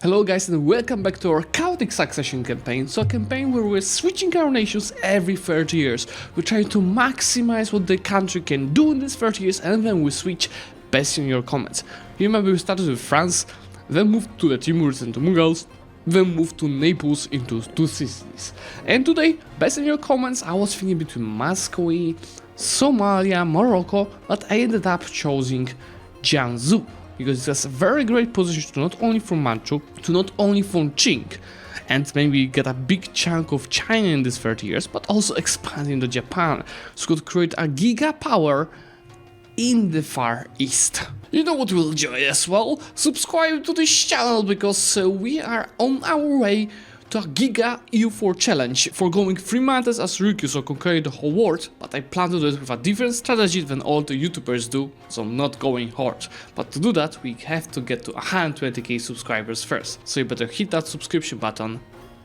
Hello guys and welcome back to our chaotic succession campaign. So a campaign where we're switching our nations every 30 years. We're trying to maximize what the country can do in these 30 years and then we switch based on your comments. You remember we started with France, then moved to the Timurs and the Mughals, then moved to Naples into two Sicilies. And today, based on your comments, I was thinking between Moscow, Somalia, Morocco, but I ended up choosing Jiangsu. Because it has a very great position to not only from Manchu, to not only from Qing, and maybe get a big chunk of China in these 30 years, but also expand into Japan, so could create a giga power in the Far East. You know what will enjoy as well? Subscribe to this channel, because we are on our way to a giga EU4 challenge for going 3 months as Ryukyu, so conquering the whole world, but I plan to do it with a different strategy than all the YouTubers do, so not going hard. But to do that, we have to get to 120k subscribers first, so you better hit that subscription button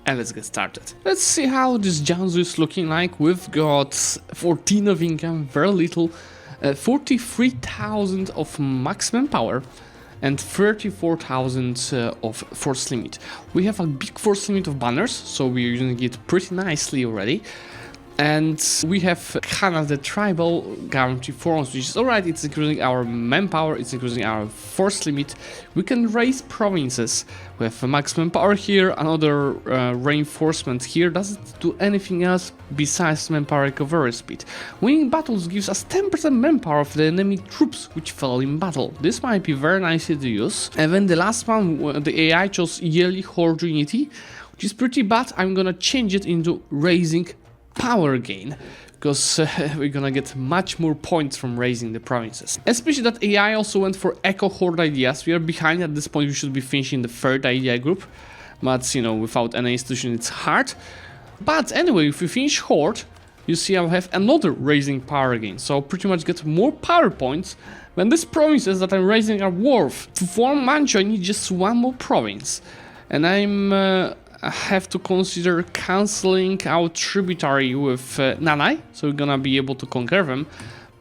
and let's get started. Let's see how this Jiangsu is looking like. We've got 14 of income, very little, 43,000 of maximum power, and 34,000 of force limit. We have a big force limit of banners, so we're using it pretty nicely already. And we have kind of the tribal guarantee forms, which is alright, it's increasing our manpower, it's increasing our force limit. We can raise provinces. We have a maximum power here, another reinforcement here. Doesn't do anything else besides manpower recovery speed. Winning battles gives us 10% manpower of the enemy troops which fell in battle. This might be very nicely to use. And then the last one, the AI chose yearly horde unity, which is pretty bad. I'm gonna change it into raising power gain, because we're gonna get much more points from raising the provinces. Especially that AI also went for eco horde ideas. We are behind at this point. We should be finishing the third idea group, but you know, without any institution it's hard. But anyway, if we finish horde, you see I'll have another raising power gain, so I'll pretty much get more power points when these provinces that I'm raising are worth. To form Manchu I need just one more province, and I have to consider cancelling our tributary with Nanai, so we're gonna be able to conquer them.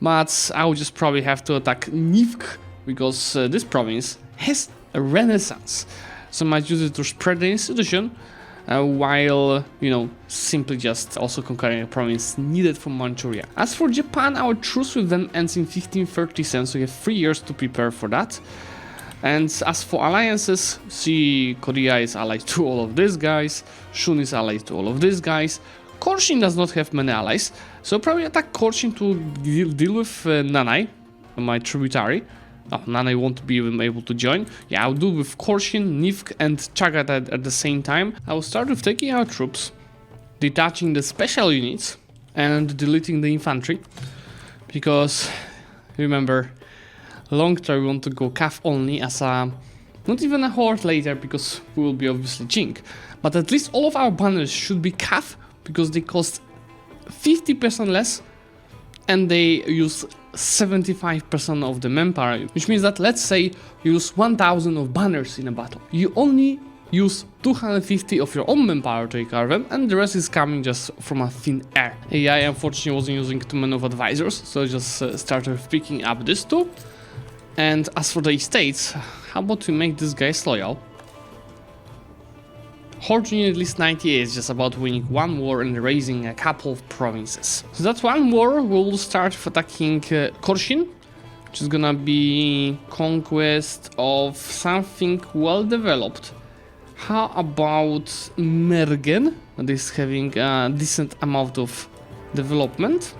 But I will just probably have to attack Zlewikk, because this province has a renaissance. So I might use it to spread the institution, while, you know, simply just also conquering a province needed from Manchuria. As for Japan, our truce with them ends in 1537, so we have 3 years to prepare for that. And as for alliances, see, Korea is allied to all of these guys, Shun is allied to all of these guys, Korshin does not have many allies, so probably attack Korshin to deal with Nanai, my tributary. Oh, Nanai won't be even able to join. Yeah, I'll do with Korshin, Zlewikk and Chagat at the same time. I will start with taking our troops, detaching the special units, and deleting the infantry, because remember, long term we want to go CAF only as a, not even a horde later, because we will be obviously Qing, but at least all of our banners should be CAF, because they cost 50% less and they use 75% of the manpower, which means that, let's say you use 1000 of banners in a battle, you only use 250 of your own manpower to recover them, and the rest is coming just from a thin air. AI unfortunately wasn't using too many of advisors, so I just started picking up this two. And as for the estates, how about we make these guys loyal? Horde unit at least 98 is just about winning one war and raising a couple of provinces. So that's one war. We'll start with attacking Korshin, which is gonna be conquest of something well developed. How about Mergen? That is having a decent amount of development.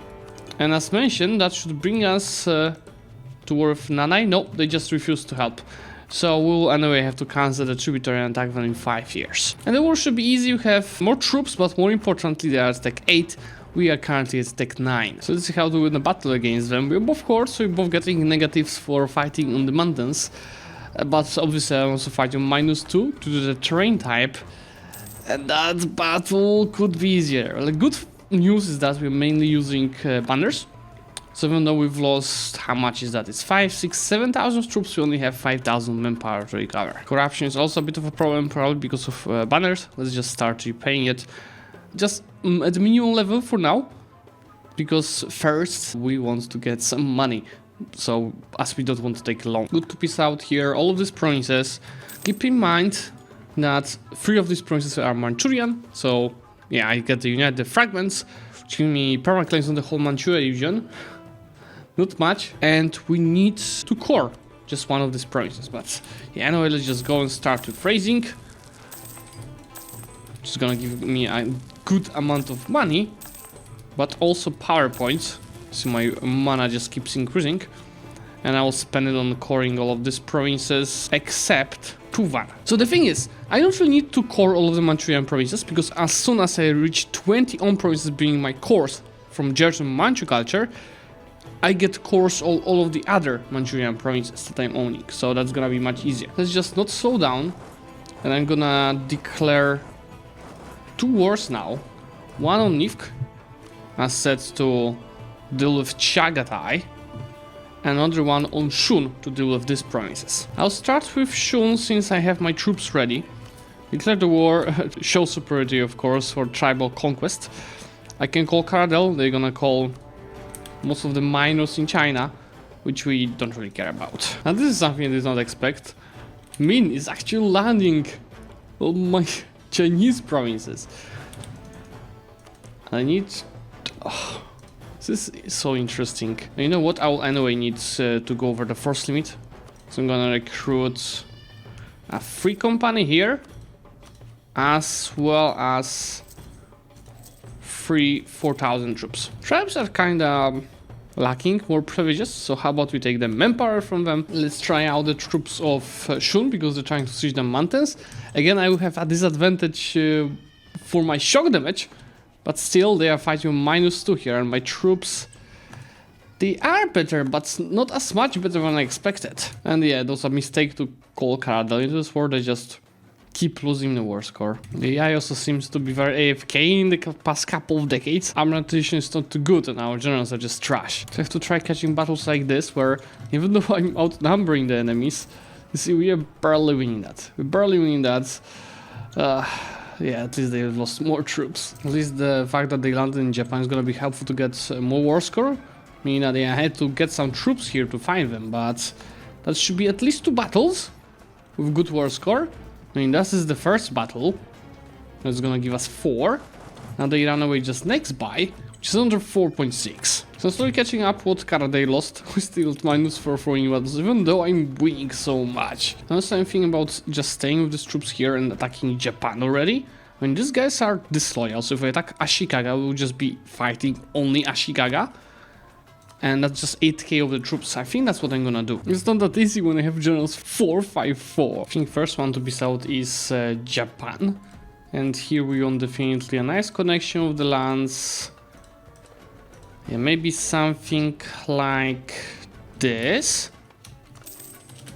And as mentioned, that should bring us to war with Nanai. No, they just refuse to help. So we'll anyway have to cancel the tributary and attack them in 5 years. And the war should be easy. We have more troops, but more importantly, they are at tech 8. We are currently at tech 9. So this is how to win a battle against them. We're both hordes, so we're both getting negatives for fighting on the mountains. But obviously I'm also fighting -2 due to the terrain type. And that battle could be easier. The good news is that we're mainly using banners. So even though we've lost, how much is that? It's 5, 6, 7,000 troops, we only have 5,000 manpower to recover. Corruption is also a bit of a problem, probably because of banners. Let's just start repaying it. Just at the minimum level for now, because first we want to get some money. So as we don't want to take long. Good to piece out here all of these provinces. Keep in mind that 3 of these provinces are Manchurian. So yeah, I get to unite the fragments, which give me permaclaims on the whole Manchuria region. Not much. And we need to core just one of these provinces. But yeah, anyway, let's just go and start with raising. Which is gonna give me a good amount of money, but also power points. So my mana just keeps increasing. And I will spend it on coring all of these provinces except Tuvan. So the thing is, I don't really need to core all of the Manchurian provinces, because as soon as I reach 20 own provinces being my cores from Georgian Manchu culture, I get cores all of the other Manchurian provinces that I'm owning. So that's gonna be much easier. Let's just not slow down. And I'm gonna declare 2 wars now. One on Nivk, as set to deal with Chagatai. Another one on Shun to deal with these provinces. I'll start with Shun since I have my troops ready. Declare the war, show superiority of course for tribal conquest. I can call Karadel, they're gonna call most of the minors in China, which we don't really care about. Now this is something I did not expect. Min is actually landing on my Chinese provinces. I need... Oh. This is so interesting. You know what? I will anyway need to go over the force limit. So I'm gonna recruit a free company here, as well as 4,000 troops. Tribes are kinda lacking more privileges, so how about we take the manpower from them? Let's try out the troops of Shun, because they're trying to siege the mountains. Again, I will have a disadvantage for my shock damage. But still, they are fighting -2 here, and my troops, they are better, but not as much better than I expected. And yeah, it was a mistake to call Karadel into this war, they just keep losing the war score. The AI also seems to be very AFK in the past couple of decades. Armamentation is not too good, and our generals are just trash. So I have to try catching battles like this, where even though I'm outnumbering the enemies, you see, we are barely winning that. We're barely winning that. Yeah, at least they lost more troops. At least the fact that they landed in Japan is gonna be helpful to get more war score. I mean, I had to get some troops here to find them, but that should be at least 2 battles with good war score. I mean, this is the first battle. That's gonna give us 4. Now they ran away just next by, which is under 4.6. So slowly catching up what Karadei lost. We still at -4 for winning battles, even though I'm winning so much. Also, I'm thinking about just staying with these troops here and attacking Japan already. I mean, these guys are disloyal, so if I attack Ashikaga, we'll just be fighting only Ashikaga. And that's just 8k of the troops. I think that's what I'm gonna do. It's not that easy when I have generals 4, 5, 4. I think first one to be south is Japan. And here we want definitely a nice connection with the lands. Yeah, maybe something like this.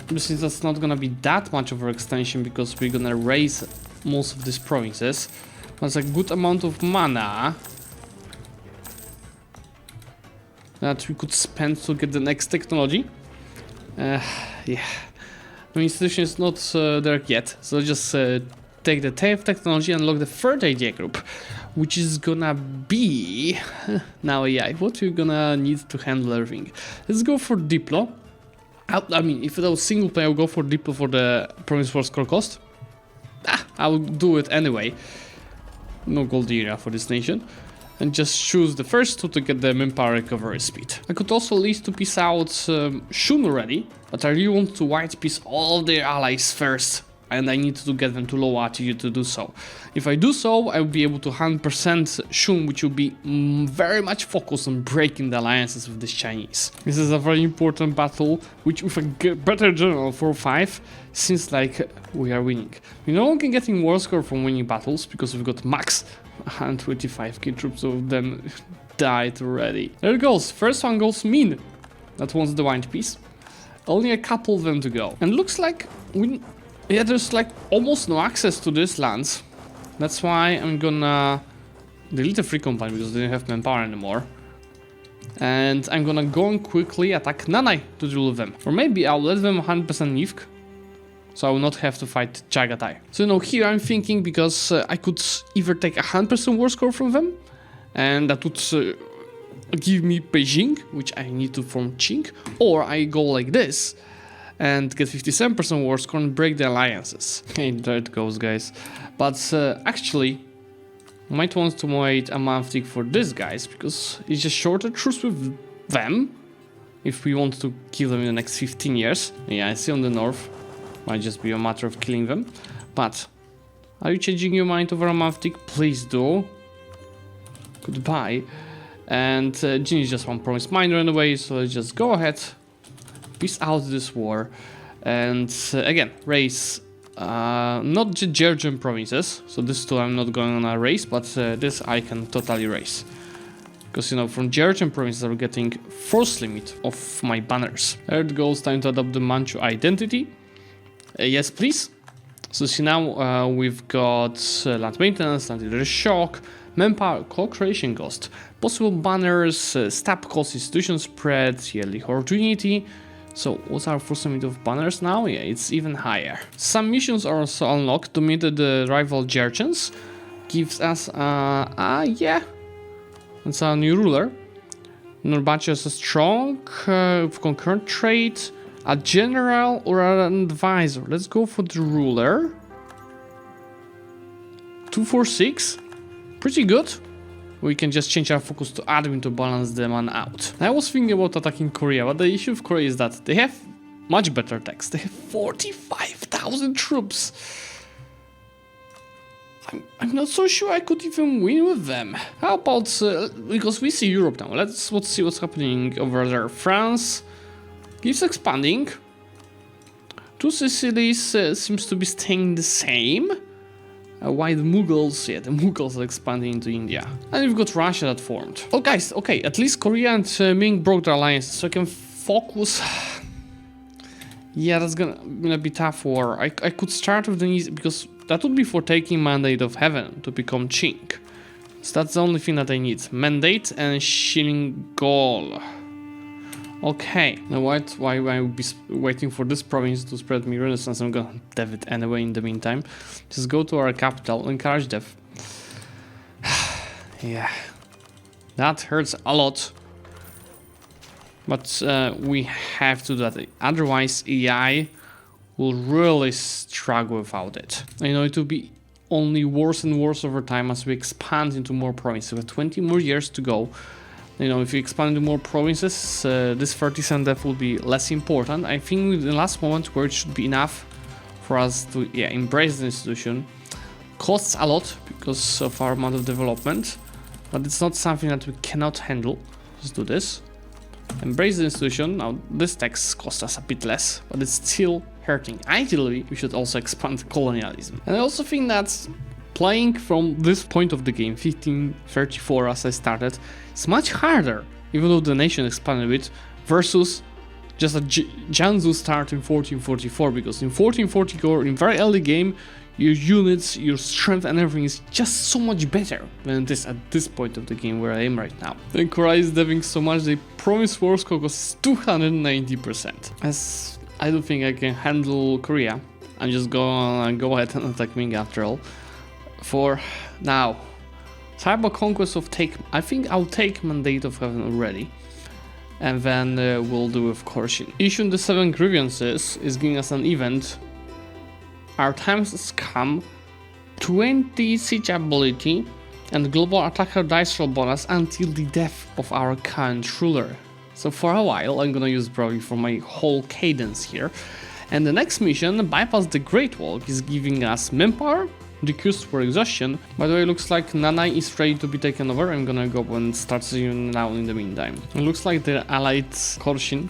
Obviously that's not gonna be that much of an extension, because we're gonna raise most of these provinces. That's a good amount of mana that we could spend to get the next technology. Yeah, the institution is not there yet, so just take the 10th technology and unlock the 3rd idea group, which is gonna be now AI. What we're gonna need to handle everything. Let's go for Diplo. I mean, if it was single player, I'll go for Diplo for the province for score cost. I'll do it anyway. No gold area for this nation. And just choose the first 2 to get the manpower recovery speed. I could also lease to piece out Shun already, but I really want to white piece all of their allies first. And I need to get them to low altitude to do so. If I do so, I will be able to 100% Shun, which will be very much focused on breaking the alliances with the Chinese. This is a very important battle, which with a better general 4-5, seems like we are winning. We're no longer getting war score from winning battles, because we've got max 125k troops of them died already. There it goes, first one goes Min. That wants the white piece. Only a couple of them to go. And looks like yeah, there's like almost no access to these lands. That's why I'm gonna delete the free company, because they don't have manpower anymore. And I'm gonna go and quickly attack Nanai to deal with them. Or maybe I'll let them 100% Nivk, so I will not have to fight Chagatai. So now here I'm thinking, because I could either take 100% war score from them, and that would give me Beijing, which I need to form Qing, or I go like this, and get 57% war score and break the alliances. Okay, there it goes, guys. But actually, might want to wait a month for these guys, because it's just shorter truce with them, if we want to kill them in the next 15 years. Yeah, I see on the north. Might just be a matter of killing them. But, are you changing your mind over a month? Please do. Goodbye. And Jin is just one promise minor in a way, so let's just go ahead. Peace out this war. And again, raise not the Georgian provinces. So this two I'm not going on a race, but this I can totally raise. Because, you know, from Georgian provinces I'm getting force limit of my banners. There it goes, time to adopt the Manchu identity. Yes, please. So see now we've got land maintenance, land leader shock, manpower, co-creation cost, possible banners, stab cost, institution spread, yearly horde unity. So what's our force limit of banners now? Yeah, it's even higher. Some missions are also unlocked to meet the rival Georgians. Gives us yeah, that's our new ruler. Norbacha is a strong concurrent trait, a general or an advisor. Let's go for the ruler. 246, pretty good. We can just change our focus to admin to balance them out. I was thinking about attacking Korea, but the issue of Korea is that they have much better techs. They have 45,000 troops. I'm not so sure I could even win with them. How about, because we see Europe now, let's see what's happening over there. France keeps expanding. Two Sicilies seems to be staying the same. Why the Mughals? Yeah, the Mughals are expanding into India. And we've got Russia that formed. Oh guys, okay, at least Korea and Ming broke their alliances, so I can focus. Yeah, that's gonna be tough war. I could start with the easy, because that would be for taking Mandate of Heaven to become qing. So that's the only thing that I need. Mandate and Shilling Goal. Okay, now why I would be waiting for this province to spread me renaissance? I'm gonna dev it anyway in the meantime. Just go to our capital, encourage dev. Yeah, that hurts a lot. But we have to do that, otherwise AI will really struggle without it. You know, it will be only worse and worse over time as we expand into more provinces. We have 20 more years to go. You know, if you expand into more provinces, this 30% dev will be less important. I think the last moment where it should be enough for us to embrace the institution. Costs a lot because of our amount of development, but it's not something that we cannot handle. Let's do this. Embrace the institution. Now this tax costs us a bit less, but it's still hurting. Ideally, we should also expand colonialism. And I also think that playing from this point of the game, 1534 as I started, it's much harder, even though the nation expanded a bit, versus just a Jiangsu start in 1444, because in 1444, in very early game, your units, your strength and everything is just so much better than it is at this point of the game where I am right now. And Korea is deving so much, they promise war score costs 290%. As I don't think I can handle Korea, I'm just gonna go ahead and attack Ming after all. For now, Cyber Conquest of I think I'll take Mandate of Heaven already. And then we'll do with Korshin. Issuing the 7 grievances is giving us an event. Our times has come, 20 siege ability and global attacker dice roll bonus until the death of our current ruler. So for a while I'm gonna use probably for my whole cadence here. And the next mission, Bypass the Great Wall, is giving us manpower, decreased for exhaustion. By the way, looks like Nanai is ready to be taken over. I'm gonna go and start seeing now in the meantime. It looks like the allied Korshin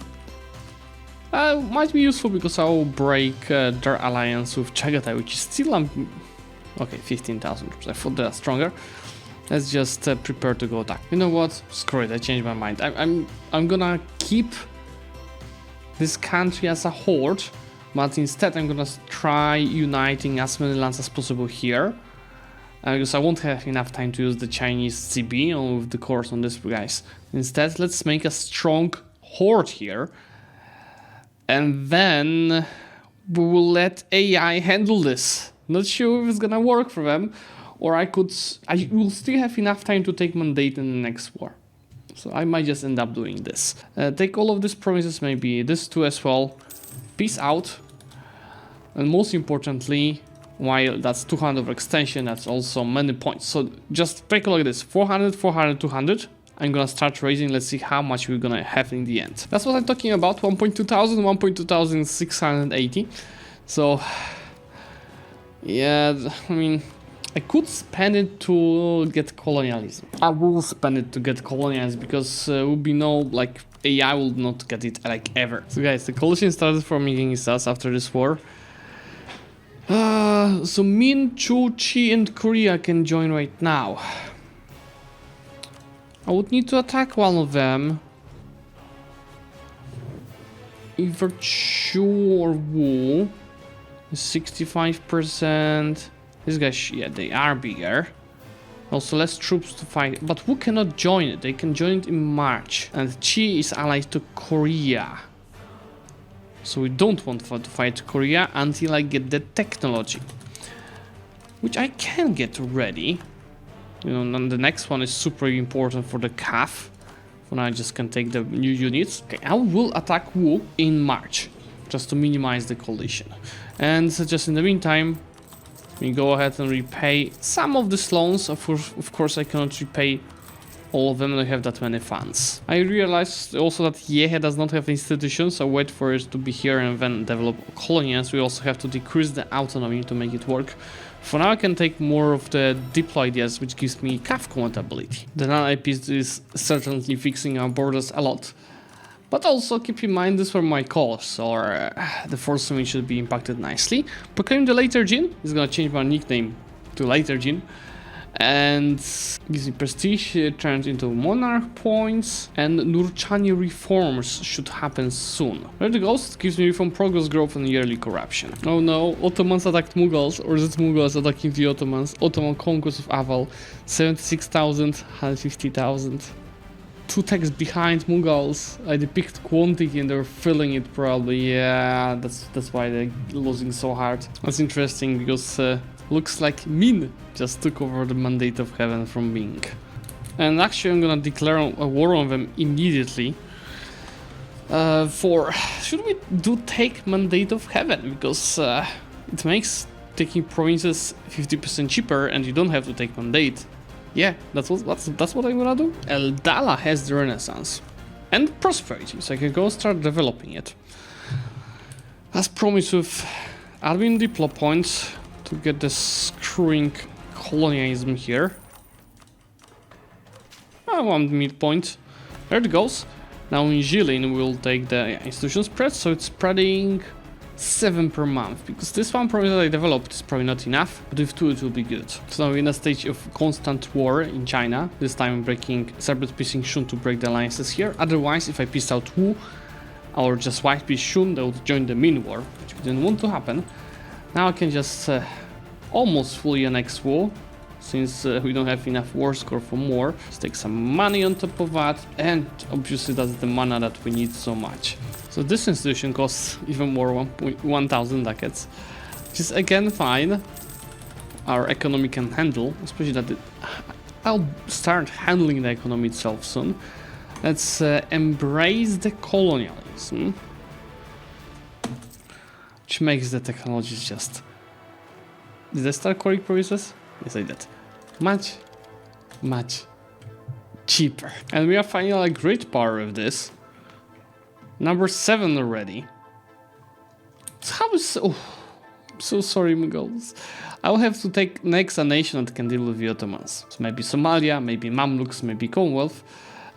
might be useful because I will break their alliance with Chagatai, which is still okay, 15,000 troops. I thought they're stronger. Let's just prepare to go attack. You know what? Screw it. I changed my mind. I'm gonna keep this country as a horde, but instead I'm gonna try uniting as many lands as possible here. Because I won't have enough time to use the Chinese CB or with the course on this, guys. Instead, let's make a strong horde here. And then we will let AI handle this. Not sure if it's gonna work for them, or I will still have enough time to take Mandate in the next war. So I might just end up doing this. Take all of these provinces, maybe this too as well. peace out. And most importantly, while that's 200 overextension, that's also many points. So just take a look at this, 400, 400, 200. I'm gonna start raising, let's see how much we're gonna have in the end. That's what I'm talking about, 1.2 thousand, 1.2 thousand 680. So, yeah, I mean, I could spend it to get colonialism. I will spend it to get colonialism because will be no, like, AI will not get it, like, ever. So guys, the coalition started forming against us after this war. So Manchu, Qing and Korea can join right now. I would need to attack one of them. Either Chu or Wu. 65%. These guys, yeah, they are bigger. Also less troops to fight. But Wu cannot join it. They can join it in March. And Qi is allied to Korea. So we don't want to fight Korea until I get the technology. Which I can get ready. You know, and the next one is super important for the CAF. For now I just can take the new units. Okay, I will attack Wu in March. Just to minimize the coalition. And just in the meantime, we go ahead and repay some of these loans. Of course I cannot repay all of them, and I have that many funds. I realized also that Yehe does not have institutions, so wait for it to be here and then develop colonies. We also have to decrease the autonomy to make it work. For now I can take more of the deploy ideas, which gives me CAF compatibility. The non-IP is certainly fixing our borders a lot. But also keep in mind these were my calls, or the force summit should be impacted nicely. Proclaim the later Jin is gonna change my nickname to later Jin. And gives me prestige, turns into monarch points, and Nurchani reforms should happen soon. There it goes, gives me reform progress growth and yearly corruption. Oh no, Ottomans attacked Mughals, or is it Mughals attacking the Ottomans? Ottoman conquest of Aval, 76,000, 150,000. 2 techs behind Mughals. I depict quantity and they're filling it probably. Yeah, that's why they're losing so hard. That's interesting because looks like Min just took over the Mandate of Heaven from Ming. And actually I'm gonna declare a war on them immediately. Should we take Mandate of Heaven? Because it makes taking provinces 50% cheaper and you don't have to take Mandate. Yeah, that's what I'm gonna do. El Dala has the Renaissance and prosperity, so I can go start developing it. As promised with admin deploy points to get the screwing colonialism here. I want midpoint. There it goes. Now in Jilin we'll take the institution spread, so it's spreading 7 per month, because this one province that I developed is probably not enough, but with 2 it will be good. So now we're in a stage of constant war in China. This time I'm breaking separate piecing Shun to break the alliances here. Otherwise, if I piece out Wu or just white piece Shun, they would join the Min War, which we didn't want to happen. Now I can just almost fully annex Wu, since we don't have enough war score for more. Let's take some money on top of that, and obviously that's the mana that we need so much. So this institution costs even more, 1,000 ducats, which is again fine. Our economy can handle, especially that I'll start handling the economy itself soon. Let's embrace the colonialism, which makes the technologies just... Did I start correct provinces? Yes, I did. Much cheaper. And we are finding a great power with this. Number 7 already. How is... Oh, I'm so sorry, Mughals. I'll have to take next a nation that can deal with the Ottomans. So maybe Somalia, maybe Mamluks, maybe Commonwealth.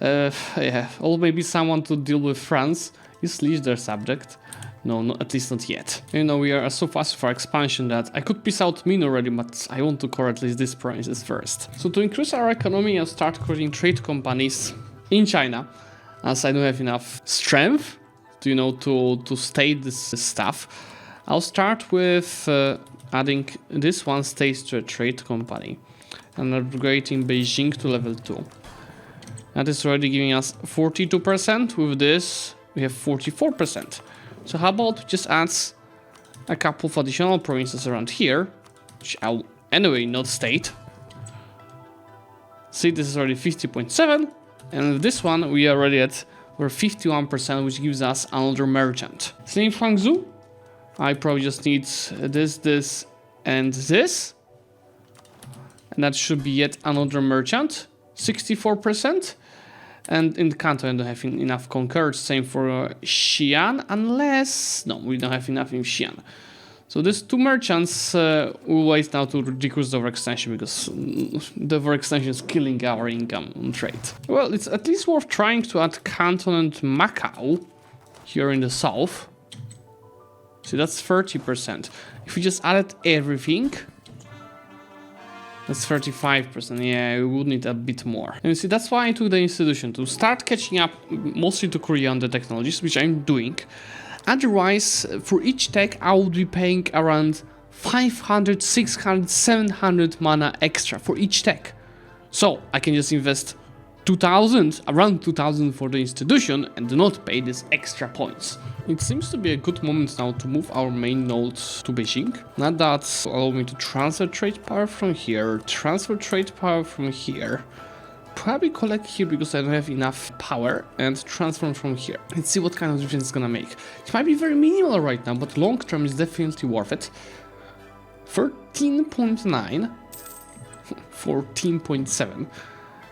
Yeah, or maybe someone to deal with France. Is Liege their subject? No, at least not yet. You know, we are so fast for expansion that I could piece out Min already, but I want to core at least these provinces first. So to increase our economy, I'll start creating trade companies in China, as I don't have enough strength to, you know, to state this stuff. I'll start with adding this one state to a trade company and upgrading Beijing to level 2. That is already giving us 42%. With this, we have 44%. So how about just adds a couple of additional provinces around here, which I'll anyway not state. See, this is already 50.7, and with this one we are already at We're 51%, which gives us another merchant. Same Hangzhou. I probably just need this, and this. And that should be yet another merchant. 64%. And in Canton, I don't have enough conquered. Same for Xi'an, unless... No, we don't have enough in Xi'an. So these two merchants will wait now to decrease the overextension, because the overextension is killing our income on trade. Well, it's at least worth trying to add Canton and Macau here in the south. See, that's 30%. If we just added everything... That's 35%, yeah, we would need a bit more. And you see, that's why I took the institution, to start catching up mostly to Korea on the technologies, which I'm doing. Otherwise, for each tech, I would be paying around 500, 600, 700 mana extra for each tech. So, I can just invest 2000, around 2000 for the institution and do not pay these extra points. It seems to be a good moment now to move our main node to Beijing. Now that allow me to transfer trade power from here, transfer trade power from here, probably collect here because I don't have enough power, and transform from here. Let's see what kind of difference it's gonna make. It might be very minimal right now, but long term is definitely worth it. 13.9, 14.7.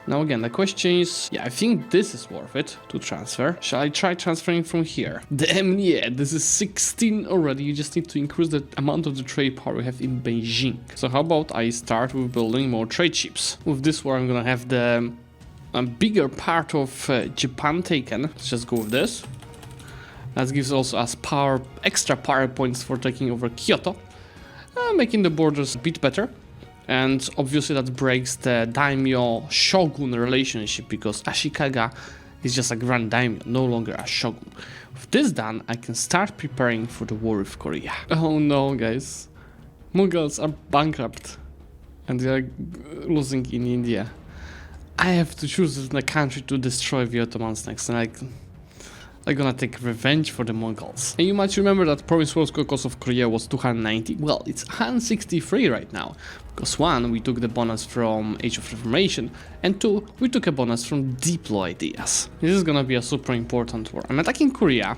Now again, the question is, yeah, I think this is worth it to transfer. Shall I try transferring from here? Damn, yeah, this is 16 already. You just need to increase the amount of the trade power we have in Beijing. So how about I start with building more trade ships? With this one, I'm gonna have the bigger part of Japan taken. Let's just go with this. That gives also us extra power points for taking over Kyoto, making the borders a bit better. And obviously that breaks the daimyo-shogun relationship, because Ashikaga is just a grand daimyo, no longer a shogun. With this done, I can start preparing for the war with Korea. Oh no, guys. Mughals are bankrupt and they are losing in India. I have to choose a country to destroy the Ottomans next, and I'm gonna take revenge for the Mongols. And you might remember that province war cost of Korea was 290. Well, it's 163 right now. Because 1, we took the bonus from Age of Reformation, and 2, we took a bonus from Diplo ideas. This is gonna be a super important war. I'm attacking Korea,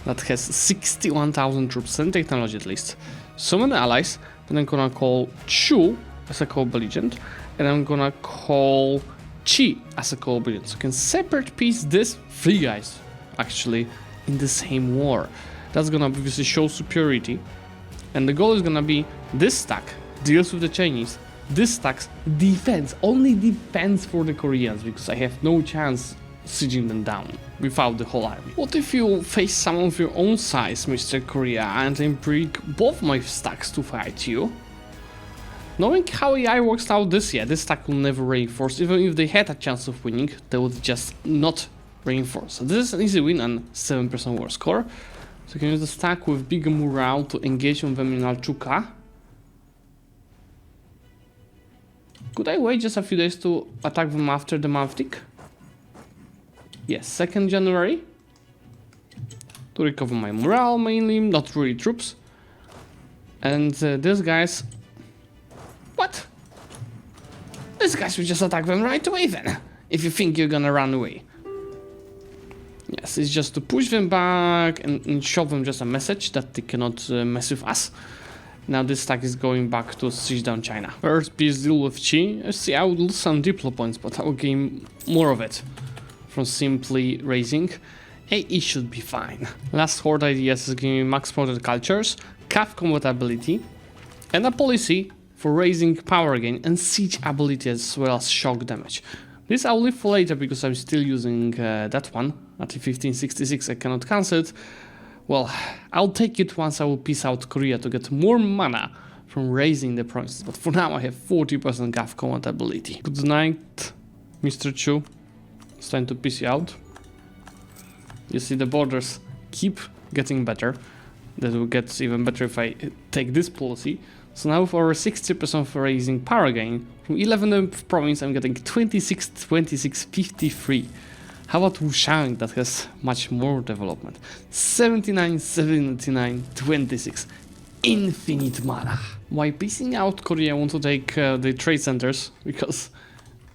that has 61,000 troops and technology at least. So many allies, then I'm gonna call Chu as a co-belligerent, and I'm gonna call Qi as a co-belligerent. So I can separate piece these 3 guys actually in the same war. That's gonna obviously show superiority, and the goal is gonna be this stack deals with the Chinese, this stack's defense, only defense for the Koreans, because I have no chance sieging them down without the whole army. What if you face some of your own size, Mr. Korea, and then bring both my stacks to fight you? Knowing how AI works out this stack will never reinforce. Even if they had a chance of winning, they would just not reinforce. So this is an easy win and 7% war score. So you can use the stack with big morale to engage on them in Alchuka. Could I wait just a few days to attack them after the month tick? Yes, 2nd January. To recover my morale mainly, not really troops. And these guys... What? These guys will just attack them right away then, if you think you're gonna run away. Yes, it's just to push them back and show them just a message that they cannot mess with us. Now this stack is going back to siege down China. First peace deal with Qi. See, I would lose some Diplo points, but I will gain more of it from simply raising. Hey, it should be fine. Last Horde ideas is giving me max promoted cultures, CAF compatibility, and a policy for raising power again and siege ability as well as shock damage. This I will leave for later because I'm still using that one. At 1566 I cannot cancel it. Well, I'll take it once I will peace out Korea to get more mana from raising the provinces. But for now I have 40% GAF compatibility. Good night, Mr. Chu. It's time to peace you out. You see the borders keep getting better. That will get even better if I take this policy. So now for 60% for raising power gain, from 11th province I'm getting 26, 26, 53. How about Wushang that has much more development? 79, 79, 26. Infinite mana. Why piecing out Korea, I want to take the trade centers, because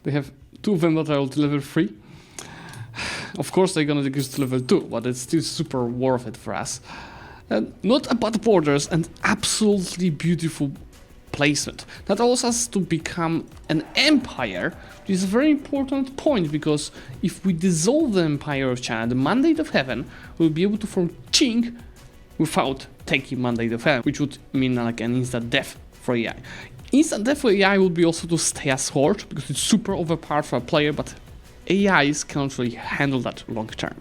they have 2 of them that are level 3. Of course they're gonna decrease to level 2, but it's still super worth it for us. Not about borders, and absolutely beautiful placement. That allows us to become an empire, which is a very important point, because if we dissolve the Empire of China, the Mandate of Heaven, we'll be able to form qing without taking Mandate of Heaven, which would mean like an instant death for AI. Instant death for AI would be also to stay as Horde, because it's super overpowered for a player, but AIs cannot really handle that long term.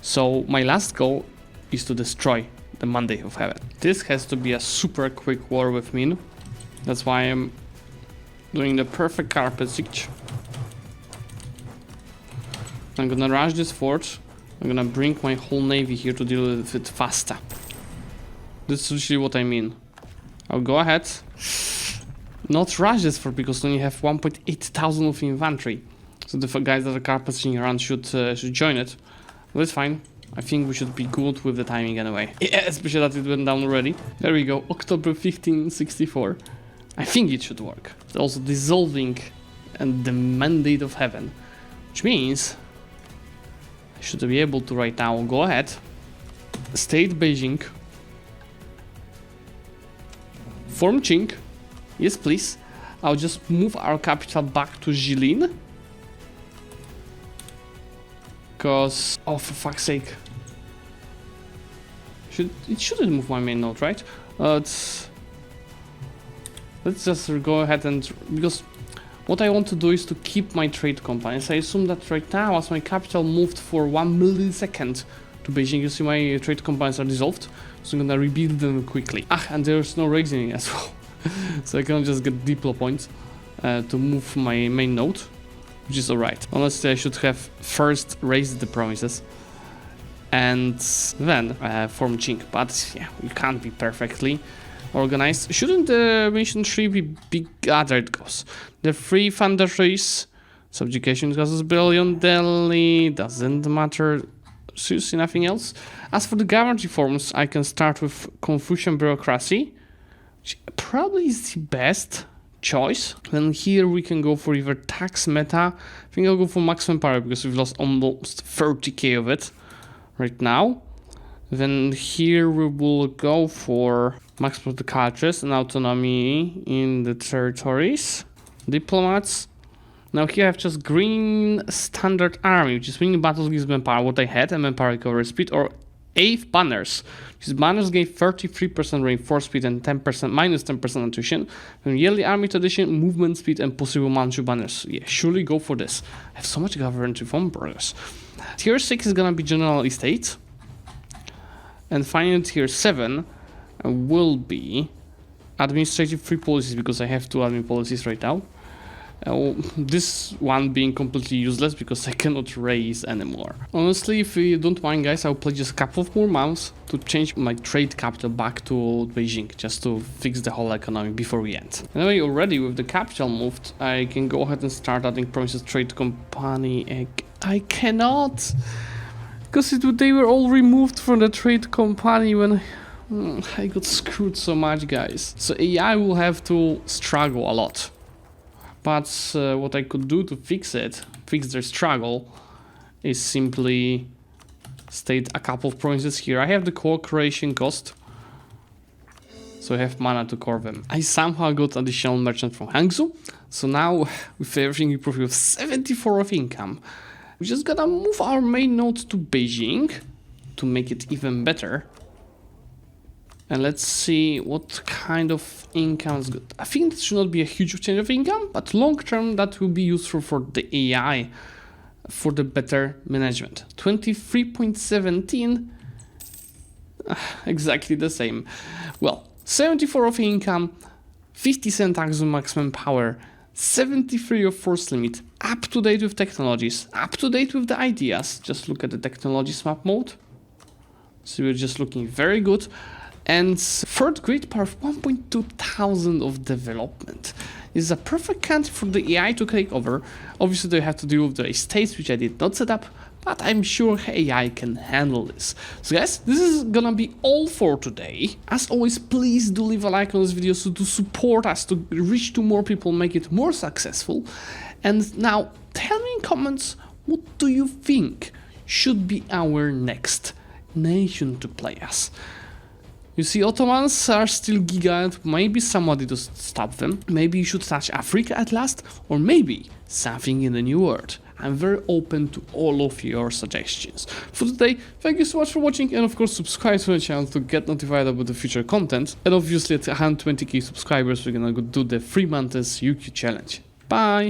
So my last goal is to destroy the Mandate of Heaven. This has to be a super quick war with Min. That's why I'm doing the perfect carpet siege. I'm gonna rush this fort. I'm gonna bring my whole navy here to deal with it faster. This is usually what I mean. I'll go ahead. Not rush this fort because we only have 1.8 thousand of infantry. So the guys that are carpet sieging around should join it. But it's fine. I think we should be good with the timing anyway. Yeah, especially that it went down already. There we go, October 1564. I think it should work. It's also dissolving and the Mandate of Heaven, which means I should be able to right now go ahead, state Beijing, form qing, yes please. I'll just move our capital back to Jilin, because, oh for fuck's sake, it shouldn't move my main node, right? Let's just go ahead and, because what I want to do is to keep my trade companies. I assume that right now, as my capital moved for 1 millisecond to Beijing, you see my trade companies are dissolved, so I'm gonna rebuild them quickly. Ah, and there's no raising as well, so I can just get deploy points to move my main node, which is alright. Honestly, I should have first raised the provinces and then form qing, but yeah, you can't be perfectly organized. Shouldn't the mission 3 be big? Ah, there it goes. The 3 thunder trees, subjugation causes billion, Delhi, doesn't matter, seriously nothing else. As for the government reforms, I can start with Confucian bureaucracy, which probably is the best choice. Then here we can go for either tax meta. I think I'll go for maximum power because we've lost almost 30k of it right now. Then here we will go for max cultures and autonomy in the territories. Diplomats. Now here I have just green standard army, which is winning battles gives manpower, what I had, and manpower recovery speed, or 8 banners. These banners gave 33% reinforced speed and 10% minus 10% attrition. Then yearly army tradition, movement speed, and possible Manchu banners. Yeah, surely go for this. I have so much government reform progress. Tier 6 is gonna be general estate. And finally tier 7 will be administrative free policies, because I have 2 admin policies right now. This one being completely useless because I cannot raise anymore. Honestly, if you don't mind guys, I'll play just a couple of more months to change my trade capital back to Beijing, just to fix the whole economy before we end. Anyway, already with the capital moved, I can go ahead and start adding provinces trade company. I cannot, because they were all removed from the trade company when I got screwed so much, guys. So AI will have to struggle a lot. But what I could do to fix their struggle, is simply state a couple of provinces here. I have the cooperation cost, so I have mana to core them. I somehow got additional merchant from Hangzhou, so now with everything improved with 74 of income, we're just gonna move our main node to Beijing to make it even better. And let's see what kind of income is good. I think it should not be a huge change of income, but long term that will be useful for the AI, for the better management. 23.17, exactly the same. Well, 74 of income, 50% tax on maximum power, 73 of force limit, up to date with technologies, up to date with the ideas. Just look at the technologies map mode. So we're just looking very good. And third grade power of 1.2 thousand of development. This is a perfect country for the AI to take over. Obviously they have to deal with the estates, which I did not set up, but I'm sure AI can handle this. So guys, this is gonna be all for today. As always, please do leave a like on this video so to support us to reach to more people, make it more successful. And now tell me in comments, what do you think should be our next nation to play as. You see, Ottomans are still giga, maybe somebody to stop them. Maybe you should touch Africa at last, or maybe something in the New World. I'm very open to all of your suggestions. For today, thank you so much for watching, and of course subscribe to the channel to get notified about the future content. And obviously at 120k subscribers we're gonna go do the 3 months UQ challenge. Bye!